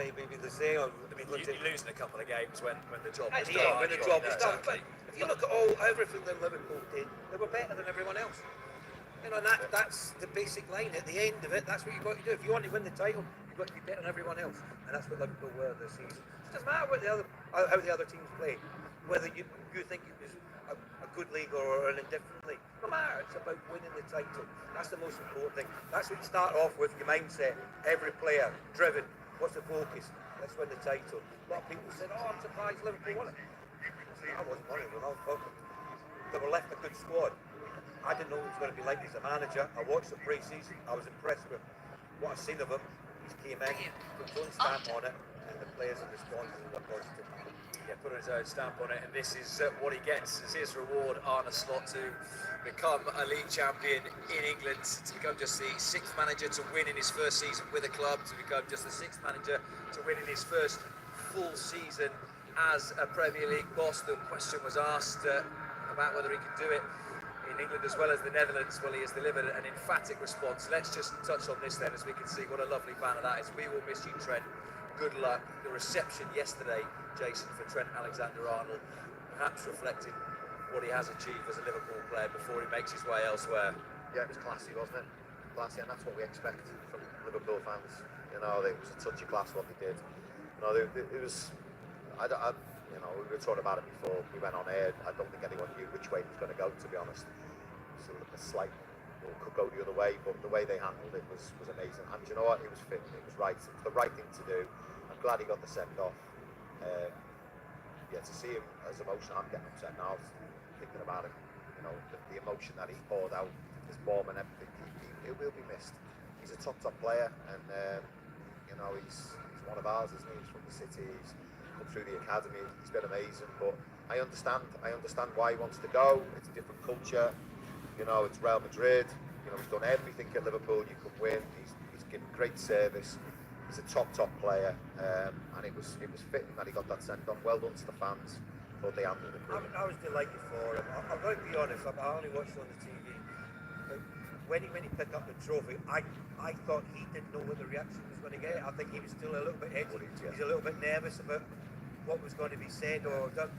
maybe they say. Or, I mean, you're losing a couple of games when the job is done. When the job is done. Exactly. But if you look at everything that Liverpool did, they were better than everyone else. You know, and that's the basic line. At the end of it, that's what you've got to do. If you want to win the title, you've got to be better than everyone else, and that's what Liverpool were this season. It doesn't matter how the other teams play, whether you think it was a good league or an indifferent league. No matter. It's about winning the title. That's the most important thing. That's what you start off with. Your mindset. Every player driven. What's the focus? Let's win the title. A lot of people said, "Oh, I'm surprised Liverpool won it." I wasn't one of them. I thought they were left a good squad. I didn't know what it was going to be like as a manager. I watched the pre-season. I was impressed with what I've seen of him. He's came in, put his own stamp on it, and the players have responded in a positive manner. Yeah, put his own stamp on it, and this is what he gets as his reward, Arne Slot, to become a league champion in England, to become just the sixth manager to win in his first season with a club, to become just the sixth manager to win in his first full season as a Premier League boss. The question was asked about whether he could do it in England as well as the Netherlands. Well, he has delivered an emphatic response. Let's just touch on this then, as we can see what a lovely banner that is. We will miss you, Trent. Good luck. The reception yesterday, Jason, for Trent Alexander-Arnold, perhaps reflecting what he has achieved as a Liverpool player before he makes his way elsewhere. Yeah, it was classy, wasn't it? Classy, and that's what we expect from Liverpool fans. You know, it was a touch of class what they did. You know, it was. You know, we were talking about it before we went on air. I don't think anyone knew which way it was going to go, to be honest. So a slight, could go the other way, but the way they handled it was amazing. And you know what? It was fit. It was right. It was the right thing to do. I'm glad he got the send off. Yeah, to see him as emotional, I'm getting upset now thinking about him. You know, the emotion that he poured out, his bomb and everything. He will be missed. He's a top player, and you know, he's one of ours, isn't he? He's from the city. He's come through the academy. He's been amazing, but I understand why he wants to go. It's a different culture. You know, it's Real Madrid. You know, he's done everything at Liverpool you can win. He's given great service. He's a top player, and it was fitting that he got that sent on. Well done to the fans. Thought they handled it brilliant. I was delighted for him. I've got to be honest. I only watched it on the TV. But when he picked up the trophy, I thought he didn't know what the reaction was going to get. I think he was still a little bit edgy. He's a little bit nervous about what was going to be said or done.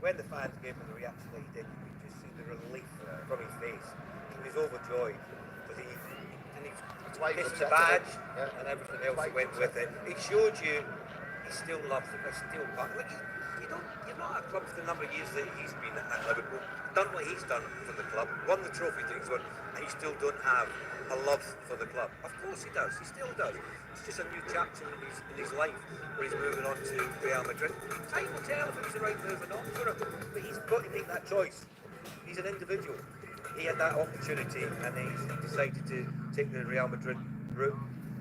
When the fans gave him the reaction that he did, you could just see the relief from his face. He was overjoyed because he missed the badge and everything else that went with it. It showed you he still loves it. He's still back. Look, you're not a club for the number of years that he's been at Liverpool, done what he's done for the club, won the trophy that he's won, and he still don't have a love for the club. Of course he does. He still does. It's just a new chapter in his life where he's moving on to Real Madrid. Time will tell if it's the right move or not, but he's got to make that choice. He's an individual. He had that opportunity and he's decided to take the Real Madrid route,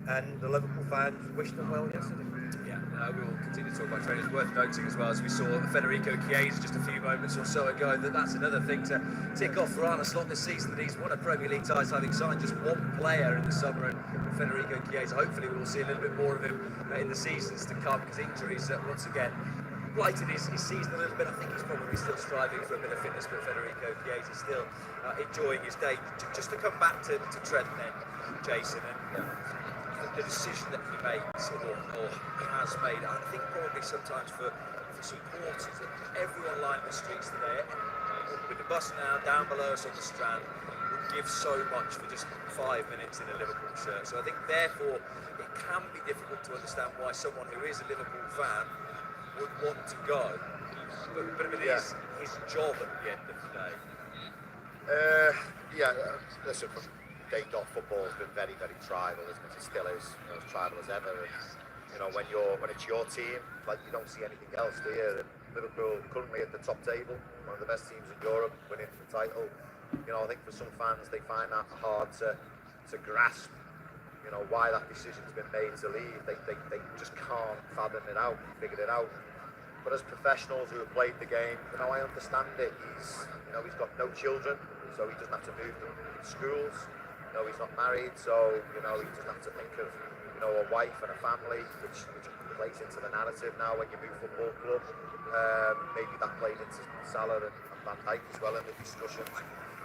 and the Liverpool fans wished him well yesterday. Yeah, we will continue to talk about training. It's worth noting as well, as we saw Federico Chiesa just a few moments or so ago, that's another thing to tick off for Arne Slot this season, that he's won a Premier League title having signed just one player in the summer, and Federico Chiesa. Hopefully we will see a little bit more of him in the seasons to come, because injuries once again blighted his season a little bit. I think he's probably still striving for a bit of fitness, but Federico Chiesa is still enjoying his day. Just to come back to Trent then, Jason, and the decision that he makes or has made, I think probably sometimes for supporters, that everyone lining the streets today, with the bus now down below us on the Strand, would give so much for just 5 minutes in a Liverpool shirt. So I think therefore it can be difficult to understand why someone who is a Liverpool fan would want to go, but it is his job at the end of the day. Listen, from day dot, football has been very tribal, isn't it? It still is, as tribal as ever. And, you know, when it's your team, like, you don't see anything else, do you? And Liverpool currently at the top table, one of the best teams in Europe, winning the title. You know, I think for some fans they find that hard to grasp. You know, why that decision's been made to leave. They just can't fathom it out, figure it out. But as professionals who have played the game, you know, I understand it. He's got no children, so he doesn't have to move them in schools. You know, he's not married, so, you know, he doesn't have to think of, you know, a wife and a family, which plays into the narrative now when you move football club. Maybe that played into Salah and Van Dijk as well in the discussions.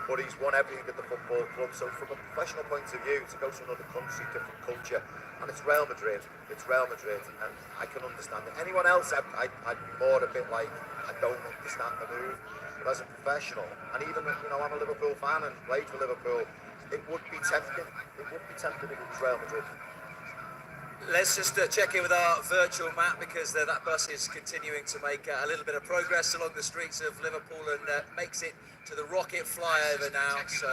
But he's won everything at the football club, so from a professional point of view, to go to another country, different culture, and it's Real Madrid. It's Real Madrid, and I can understand it. Anyone else, I'd be more a bit like, I don't understand the move. But as a professional, and even, you know, I'm a Liverpool fan and played for Liverpool, it would be tempting. It would be tempting if it was Real Madrid. Let's just check in with our virtual map, because that bus is continuing to make a little bit of progress along the streets of Liverpool and makes it to the rocket flyover now. So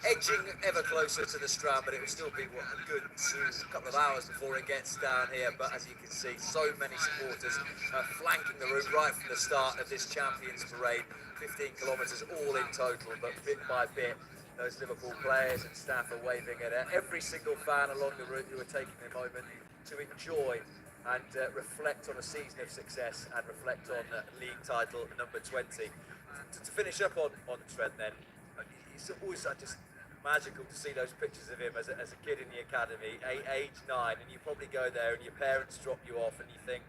edging ever closer to the Strand, but it will still be a good couple of hours before it gets down here. But as you can see, so many supporters flanking the route right from the start of this Champions Parade. 15 kilometres all in total, but bit by bit, those Liverpool players and staff are waving at every single fan along the route who are taking a moment to enjoy and reflect on a season of success and reflect on league title number 20. To finish up on Trent then, it's always just magical to see those pictures of him as a kid in the academy, age 9, and you probably go there and your parents drop you off and you think,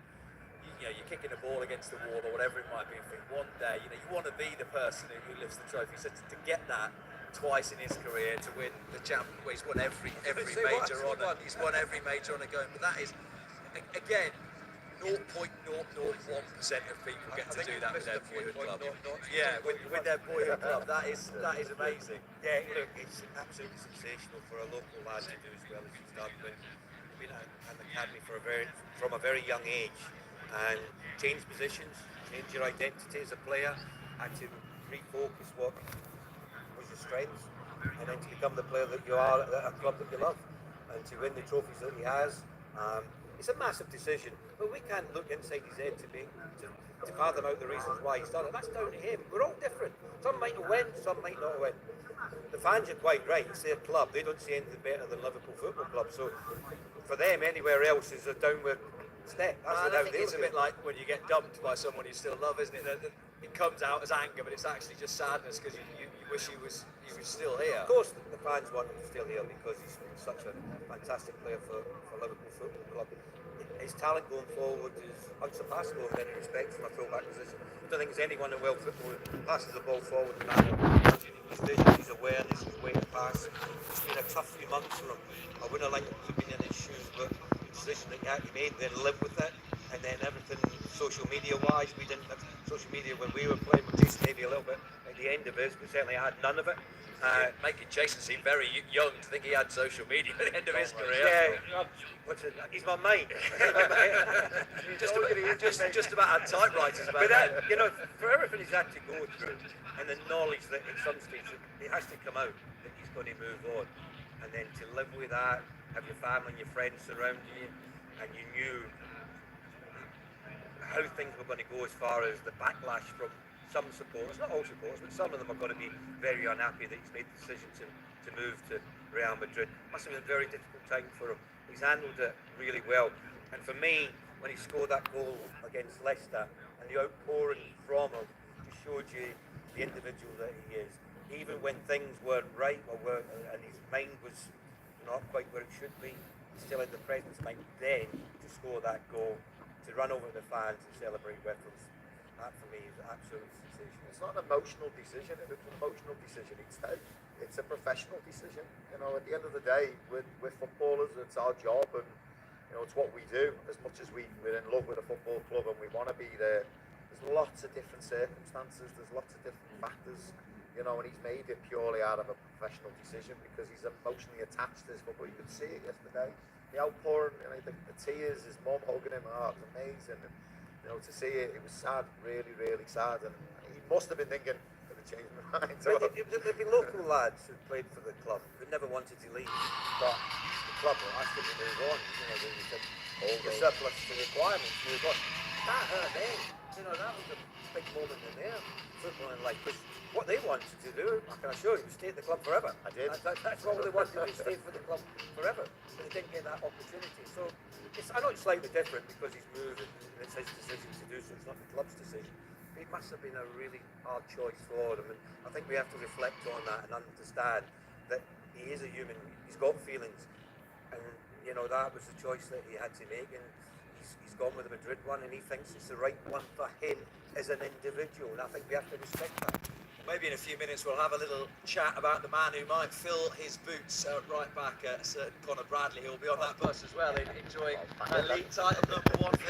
you know, you're kicking a ball against the wall or whatever it might be, and think one day, you know, you want to be the person who lifts the trophy. So to get that twice in his career, to win the champion, well, he's won every major honour. He's won every major honour going, but that is, again, 0.001% of people get to do that with their boyhood club. Yeah, with their boyhood club, that is amazing. Yeah, look, it's absolutely sensational for a local lad to do as well as he's done. But been at an academy from a very young age, and change positions, change your identity as a player, and to refocus what was your strengths, and then to become the player that you are at a club that you love, and to win the trophies that he has. It's a massive decision, but we can't look inside his head to fathom out the reasons why he's done it. That's down to him. We're all different. Some might win, some might not win. The fans are quite right. It's their club. They don't see anything better than Liverpool Football Club. So for them, anywhere else is a downward step. I think it's a bit like when you get dumped by someone you still love, isn't it? It comes out as anger, but it's actually just sadness because you wish he was still here. Of course, the fans want him still here because he's such a fantastic player for Liverpool Football Club. His talent going forward is unsurpassable in many respects from a full-back position. I don't think there's anyone in world football who passes the ball forward in that way. His vision, his awareness, his way to pass. It's been a tough few months for him. I wouldn't like him to have been in his shoes, but the decision that he made, then live with it, and then everything social media-wise, we didn't have social media when we were playing. Jason maybe a little bit at the end of his, but certainly I had none of it. Making Jason seem very young to think he had social media at the end of his career. Yeah, he's my mate. just about had typewriters back But then. that, you know, for everything he's had to go through, and the knowledge that at some stage it has to come out that he's going to move on, and then to live with that, have your family and your friends surrounding you, and you knew how things were going to go as far as the backlash from some supporters, not all supporters, but some of them are going to be very unhappy that he's made the decision to move to Real Madrid. Must have been a very difficult time for him. He's handled it really well. And for me, when he scored that goal against Leicester and the outpouring from him, just showed you the individual that he is. Even when things weren't right and his mind was not quite where it should be, he's still in the presence of mind then to score that goal, to run over the fans and celebrate with them. That for me is absolutely sensational. It's not an emotional decision. If it's an emotional decision, it's a professional decision. You know, at the end of the day, we're footballers. It's our job, and you know, it's what we do. As much as we're in love with a football club and we want to be there, there's lots of different circumstances. There's lots of different factors. You know, and he's made it purely out of a professional decision because he's emotionally attached to his football. You could see it yesterday. The outpouring, you know, the tears, his mum hugging him, it was amazing. And, you know, to see it, it was sad, really, really sad. And he must have been thinking, I'm going to change my mind. There've been local lads who played for the club who never wanted to leave, but the club were asking to move on. You know, they said, the surplus to requirements, move on. That hurt them. You know, that was a big moment in their footballing life. Because what they wanted to do, I can assure you, was stay at the club forever. I did. That's what they wanted to do, stay for the club forever. But they didn't get that opportunity. So I know it's slightly different because he's moved and it's his decision to do so. It's not the club's decision. It must have been a really hard choice for him. And I think we have to reflect on that and understand that he is a human. He's got feelings. And, you know, that was the choice that he had to make. And he's gone with the Madrid one, and he thinks it's the right one for him as an individual. And I think we have to respect that. Maybe in a few minutes we'll have a little chat about the man who might fill his boots right back, certain Conor Bradley, who will be on that bus as well, enjoying a league title #1.